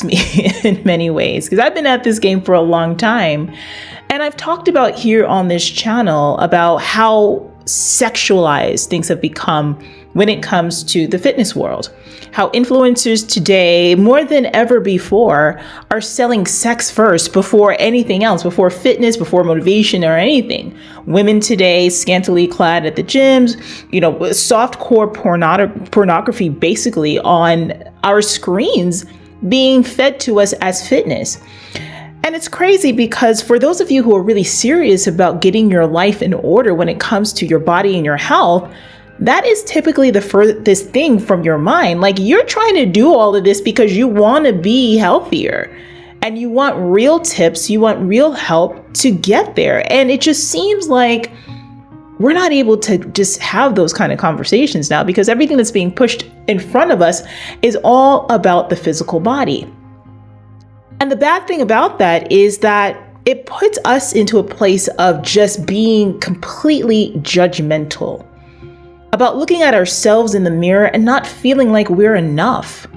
me in many ways, because I've been at this game for a long time. And I've talked about here on this channel about how sexualized things have become when it comes to the fitness world. How influencers today, more than ever before, are selling sex first before anything else, before fitness, before motivation or anything. Women today, scantily clad at the gyms, softcore pornography basically on our screens being fed to us as fitness. And it's crazy because for those of you who are really serious about getting your life in order when it comes to your body and your health, that is typically the furthest thing from your mind. Like, you're trying to do all of this because you want to be healthier and you want real tips, you want real help to get there. And it just seems like we're not able to just have those kind of conversations now, because everything that's being pushed in front of us is all about the physical body. And the bad thing about that is that it puts us into a place of just being completely judgmental about looking at ourselves in the mirror and not feeling like we're enough.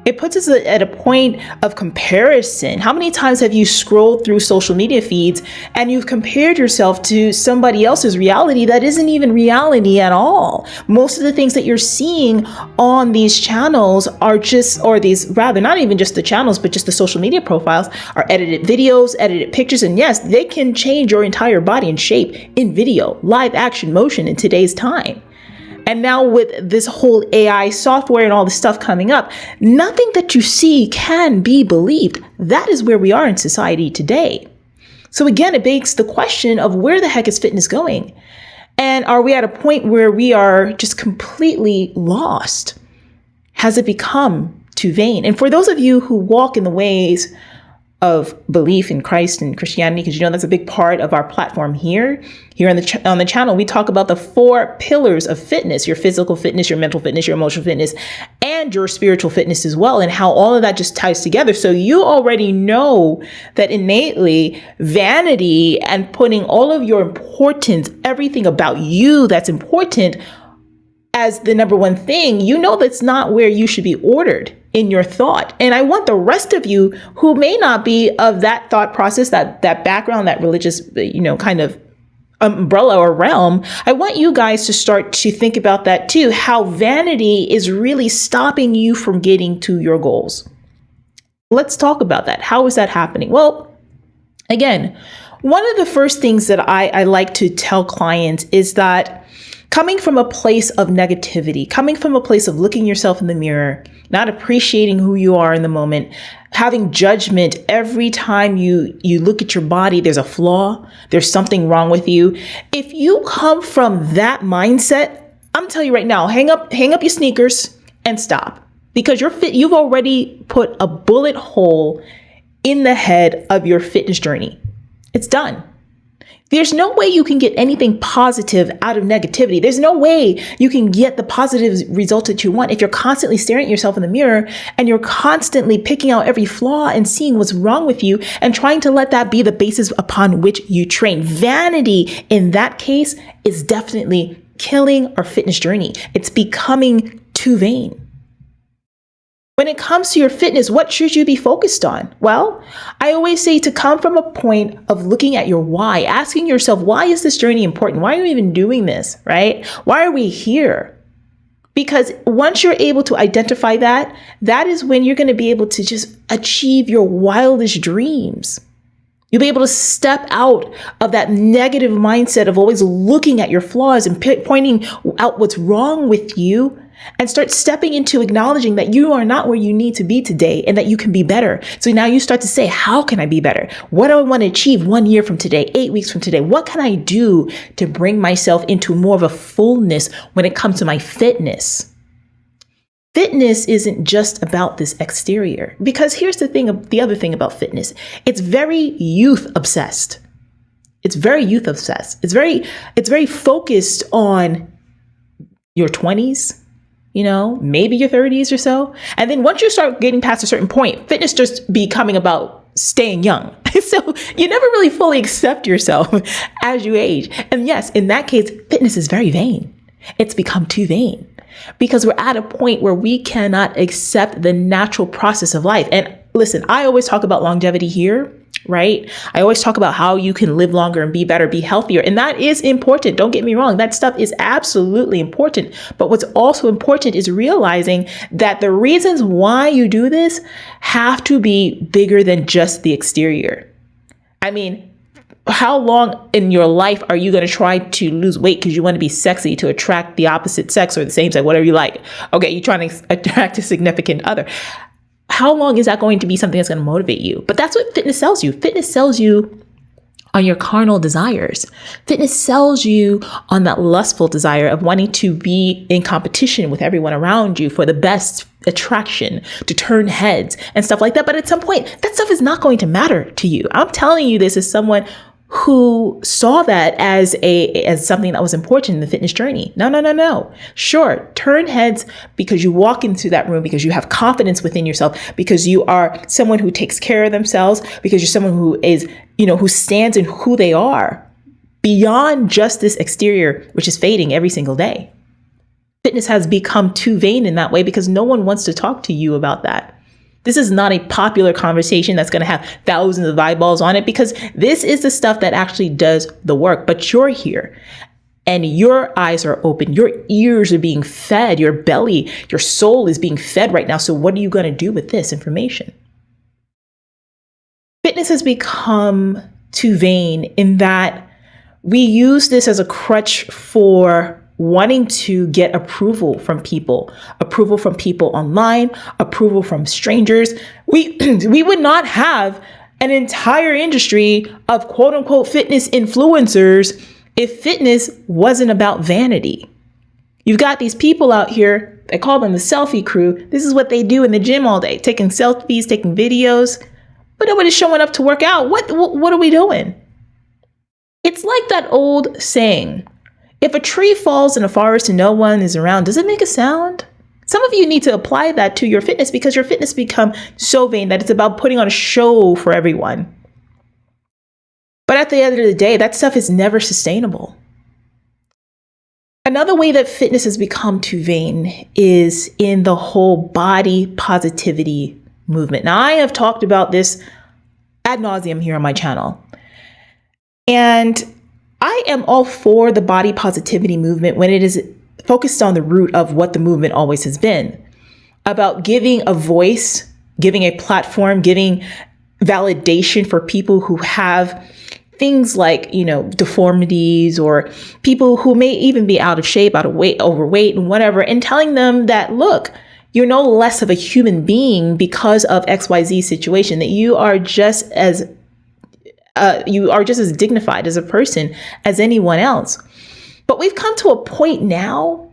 It puts us at a point of comparison. How many times have you scrolled through social media feeds and you've compared yourself to somebody else's reality that isn't even reality at all? Most of the things that you're seeing on these channels are not even just the channels, but just the social media profiles are edited videos, edited pictures. And yes, they can change your entire body and shape in video, live action motion in today's time. And now with this whole AI software and all this stuff coming up, nothing that you see can be believed. That is where we are in society today. So again, it begs the question of where the heck is fitness going? And are we at a point where we are just completely lost? Has it become too vain? And for those of you who walk in the ways of belief in Christ and Christianity, because that's a big part of our platform here on the channel. We talk about the 4 pillars of fitness: your physical fitness, your mental fitness, your emotional fitness, and your spiritual fitness as well, and how all of that just ties together. So you already know that innately vanity and putting all of your importance, everything about you that's important, as the number one thing, that's not where you should be ordered in your thought. And I want the rest of you who may not be of that thought process, that background, that religious, kind of umbrella or realm, I want you guys to start to think about that too, how vanity is really stopping you from getting to your goals. Let's talk about that. How is that happening? Well, again, one of the first things that I like to tell clients is that coming from a place of negativity, coming from a place of looking yourself in the mirror, not appreciating who you are in the moment, having judgment every time you look at your body, there's a flaw, there's something wrong with you. If you come from that mindset, I'm telling you right now, hang up your sneakers and stop, because you've already put a bullet hole in the head of your fitness journey. It's done. There's no way you can get anything positive out of negativity. There's no way you can get the positive results that you want if you're constantly staring at yourself in the mirror and you're constantly picking out every flaw and seeing what's wrong with you and trying to let that be the basis upon which you train. Vanity in that case is definitely killing our fitness journey. It's becoming too vain. When it comes to your fitness, what should you be focused on? Well, I always say to come from a point of looking at your why, asking yourself, why is this journey important? Why are we even doing this, right? Why are we here? Because once you're able to identify that, that is when you're going to be able to just achieve your wildest dreams. You'll be able to step out of that negative mindset of always looking at your flaws and pointing out what's wrong with you, and start stepping into acknowledging that you are not where you need to be today and that you can be better. So now you start to say, how can I be better? What do I want to achieve 1 year from today, 8 weeks from today? What can I do to bring myself into more of a fullness when it comes to my fitness? Fitness isn't just about this exterior, because here's the other thing about fitness. It's very youth obsessed. It's very youth obsessed. It's very focused on your 20s, maybe your 30s or so. And then once you start getting past a certain point, fitness just becoming about staying young. So you never really fully accept yourself as you age. And yes, in that case, fitness is very vain. It's become too vain because we're at a point where we cannot accept the natural process of life. And listen, I always talk about longevity here, right? I always talk about how you can live longer and be better, be healthier. And that is important. Don't get me wrong. That stuff is absolutely important. But what's also important is realizing that the reasons why you do this have to be bigger than just the exterior. I mean, how long in your life are you going to try to lose weight because you want to be sexy to attract the opposite sex or the same sex, whatever you like? Okay, you're trying to attract a significant other. How long is that going to be something that's going to motivate you? But that's what fitness sells you. Fitness sells you on your carnal desires. Fitness sells you on that lustful desire of wanting to be in competition with everyone around you for the best attraction, to turn heads and stuff like that. But at some point, that stuff is not going to matter to you. I'm telling you this as someone who saw that as something that was important in the fitness journey. No. Sure, turn heads because you walk into that room, because you have confidence within yourself, because you are someone who takes care of themselves, because you're someone who is, who stands in who they are beyond just this exterior, which is fading every single day. Fitness has become too vain in that way because no one wants to talk to you about that. This is not a popular conversation that's going to have thousands of eyeballs on it, because this is the stuff that actually does the work. But you're here and your eyes are open. Your ears are being fed. Your belly, your soul is being fed right now. So what are you going to do with this information? Fitness has become too vain in that we use this as a crutch for wanting to get approval from people online, approval from strangers. We would not have an entire industry of quote unquote fitness influencers if fitness wasn't about vanity. You've got these people out here, they call them the selfie crew. This is what they do in the gym all day, taking selfies, taking videos, but nobody's showing up to work out. What are we doing? It's like that old saying, if a tree falls in a forest and no one is around, does it make a sound? Some of you need to apply that to your fitness because your fitness become so vain that it's about putting on a show for everyone. But at the end of the day, that stuff is never sustainable. Another way that fitness has become too vain is in the whole body positivity movement. Now, I have talked about this ad nauseum here on my channel. And I am all for the body positivity movement when it is focused on the root of what the movement always has been, about giving a voice, giving a platform, giving validation for people who have things like, deformities, or people who may even be out of shape, out of weight, overweight and whatever, and telling them that, look, you're no less of a human being because of XYZ situation, that you are just as dignified as a person as anyone else. But we've come to a point now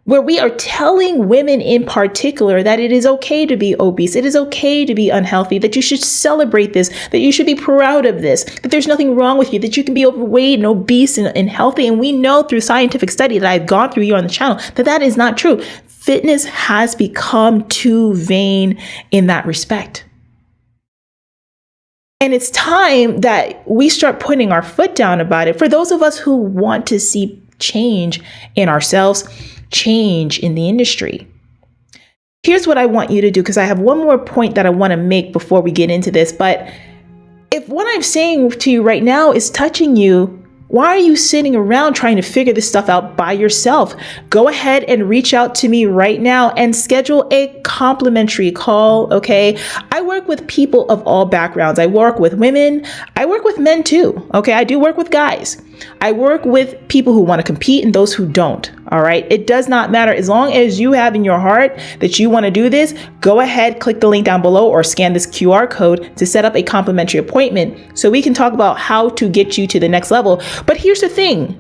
where we are telling women in particular that it is okay to be obese, it is okay to be unhealthy, that you should celebrate this, that you should be proud of this, that there's nothing wrong with you, that you can be overweight and obese and healthy. And we know through scientific study that I've gone through here on the channel that is not true. Fitness has become too vain in that respect. And it's time that we start putting our foot down about it. For those of us who want to see change in ourselves, change in the industry. Here's what I want you to do, because I have one more point that I want to make before we get into this. But if what I'm saying to you right now is touching you, why are you sitting around trying to figure this stuff out by yourself? Go ahead and reach out to me right now and schedule a complimentary call, okay? I work with people of all backgrounds. I work with women. I work with men too, okay? I do work with guys. I work with people who want to compete and those who don't, all right? It does not matter. As long as you have in your heart that you want to do this, go ahead, click the link down below or scan this QR code to set up a complimentary appointment so we can talk about how to get you to the next level. But here's the thing.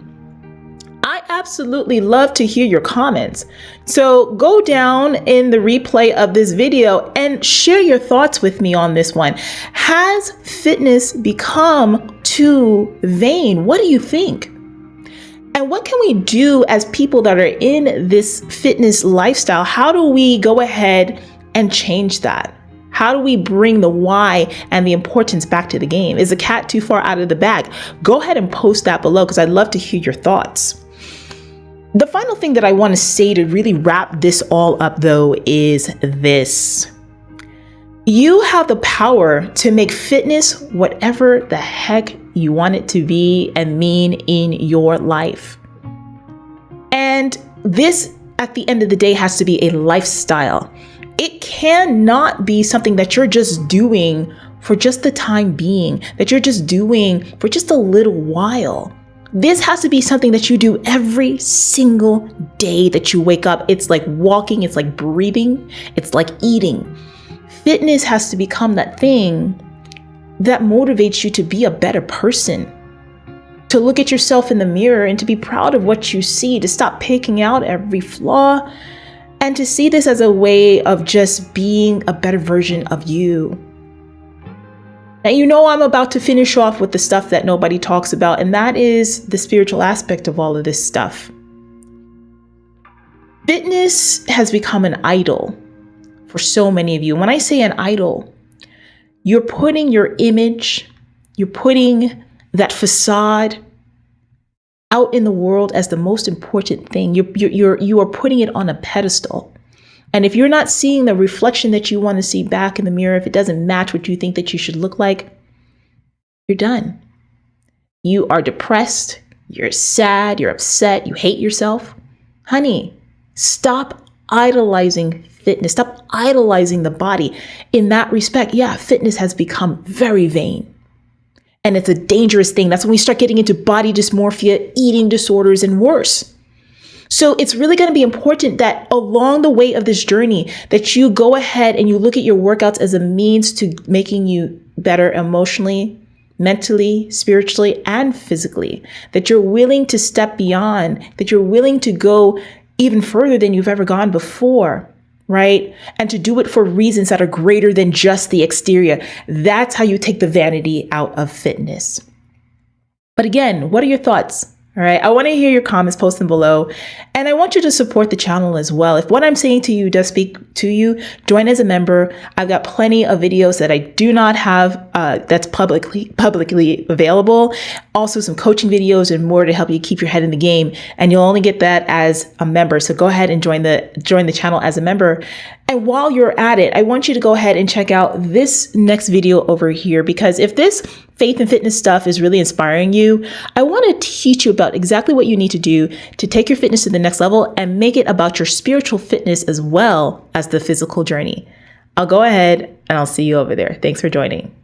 I absolutely love to hear your comments. So go down in the replay of this video and share your thoughts with me on this one. Has fitness become too vain? What do you think? And what can we do as people that are in this fitness lifestyle? How do we go ahead and change that? How do we bring the why and the importance back to the game? Is the cat too far out of the bag? Go ahead and post that below because I'd love to hear your thoughts. The final thing that I want to say to really wrap this all up, though, is this. You have the power to make fitness whatever the heck you want it to be and mean in your life. And this, at the end of the day, has to be a lifestyle. It cannot be something that you're just doing for just the time being, that you're just doing for just a little while. This has to be something that you do every single day that you wake up. It's like walking, it's like breathing, it's like eating. Fitness has to become that thing that motivates you to be a better person, to look at yourself in the mirror and to be proud of what you see, to stop picking out every flaw, and to see this as a way of just being a better version of you. Now, you know, I'm about to finish off with the stuff that nobody talks about, and that is the spiritual aspect of all of this stuff. Fitness has become an idol for so many of you. When I say an idol, you're putting your image, you're putting that facade out in the world as the most important thing. You are putting it on a pedestal. And if you're not seeing the reflection that you want to see back in the mirror, if it doesn't match what you think that you should look like, you're done. You are depressed, you're sad, you're upset, you hate yourself. Honey, stop idolizing fitness. Stop idolizing the body. In that respect, yeah, fitness has become very vain. And it's a dangerous thing. That's when we start getting into body dysmorphia, eating disorders, and worse. So it's really going to be important that along the way of this journey, that you go ahead and you look at your workouts as a means to making you better emotionally, mentally, spiritually, and physically. That you're willing to step beyond, that you're willing to go even further than you've ever gone before, right? And to do it for reasons that are greater than just the exterior. That's how you take the vanity out of fitness. But again, what are your thoughts? All right. I want to hear your comments, post them below. And I want you to support the channel as well. If what I'm saying to you does speak to you, join as a member. I've got plenty of videos that I do not have that's publicly available. Also some coaching videos and more to help you keep your head in the game. And you'll only get that as a member. So go ahead and join the channel as a member. And while you're at it, I want you to go ahead and check out this next video over here, because if this faith and fitness stuff is really inspiring you, I want to teach you about exactly what you need to do to take your fitness to the next level and make it about your spiritual fitness as well as the physical journey. I'll go ahead and I'll see you over there. Thanks for joining.